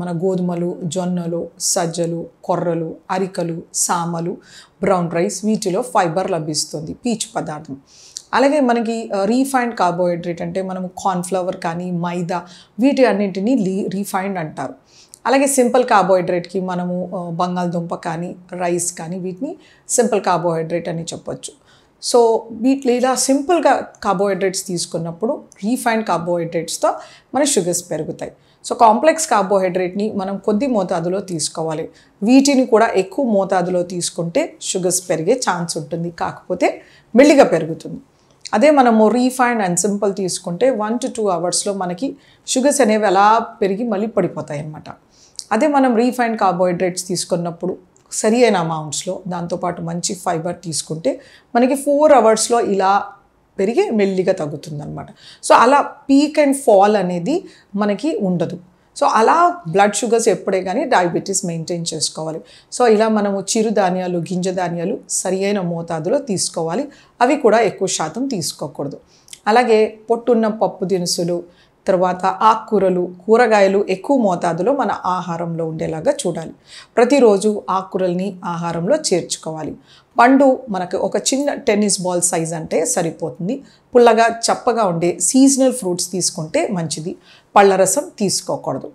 మన గోధుమలు, జొన్నలు, సజ్జలు, కొర్రలు, అరికలు, సామలు, బ్రౌన్ రైస్ వీటిలో ఫైబర్ లభిస్తుంది, పీచు పదార్థం. అలాగే మనకి రీఫైన్డ్ కార్బోహైడ్రేట్ అంటే మనము కార్న్‌ఫ్లవర్ కానీ, మైదా వీటి అన్నింటినీ రీఫైన్డ్ అంటారు. అలాగే సింపుల్ కార్బోహైడ్రేట్‌కి మనము బంగాళదుంప కానీ, రైస్ కానీ వీటిని సింపుల్ కార్బోహైడ్రేట్ అని చెప్పొచ్చు. సో వీటిలో ఇలా సింపుల్గా కార్బోహైడ్రేట్స్ తీసుకున్నప్పుడు రీఫైన్డ్ కార్బోహైడ్రేట్స్తో మన షుగర్స్ పెరుగుతాయి. సో కాంప్లెక్స్ కార్బోహైడ్రేట్ని మనం కొద్ది మోతాదులో తీసుకోవాలి. వీటిని కూడా ఎక్కువ మోతాదులో తీసుకుంటే షుగర్స్ పెరిగే ఛాన్స్ ఉంటుంది, కాకపోతే మెల్లిగా పెరుగుతుంది. అదే మనము రీఫైన్డ్ అండ్ సింపుల్ తీసుకుంటే 1 to 2 అవర్స్లో మనకి షుగర్స్ అనేవి అలా పెరిగి మళ్ళీ పడిపోతాయి అన్నమాట. అదే మనం రీఫైన్డ్ కార్బోహైడ్రేట్స్ తీసుకున్నప్పుడు సరి అయిన అమౌంట్స్లో దాంతోపాటు మంచి ఫైబర్ తీసుకుంటే మనకి 4 అవర్స్లో ఇలా పెరిగి మెల్లిగా తగ్గుతుందన్నమాట. సో అలా పీక్ అండ్ ఫాల్ అనేది మనకి ఉండదు. సో అలా బ్లడ్ షుగర్స్ ఎప్పుడే కానీ డయాబెటీస్ మెయింటైన్ చేసుకోవాలి. సో ఇలా మనము చిరుధాన్యాలు, గింజ ధాన్యాలు సరి అయిన మోతాదులో తీసుకోవాలి. అవి కూడా ఎక్కువ శాతం తీసుకోకూడదు. అలాగే పొట్టున్న పప్పు దినుసులు, తర్వాత ఆకుకూరలు, కూరగాయలు ఎక్కువ మోతాదులో మన ఆహారంలో ఉండేలాగా చూడాలి. ప్రతిరోజు ఆకుకూరల్ని ఆహారంలో చేర్చుకోవాలి. పండు మనకు ఒక చిన్న టెన్నిస్ బాల్ సైజ్ అంటే సరిపోతుంది. పుల్లగా చప్పగా ఉండే సీజనల్ ఫ్రూట్స్ తీసుకుంటే మంచిది. పళ్ళ రసం తీసుకోకూడదు.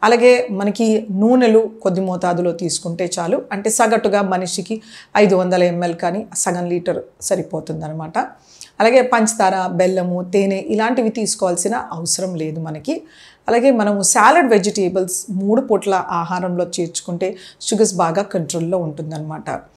అలాగే మనకి నూనెలు కొద్ది మోతాదులో తీసుకుంటే చాలు. అంటే సగటుగా మనిషికి 500 ml కానీ సగం లీటర్ సరిపోతుందన్నమాట. అలాగే పంచదార, బెల్లము, తేనె ఇలాంటివి తీసుకోవాల్సిన అవసరం లేదు మనకి. అలాగే మనము సాలడ్ వెజిటేబుల్స్ 3 పూట్ల ఆహారంలో చేర్చుకుంటే షుగర్స్ బాగా కంట్రోల్లో ఉంటుందన్నమాట.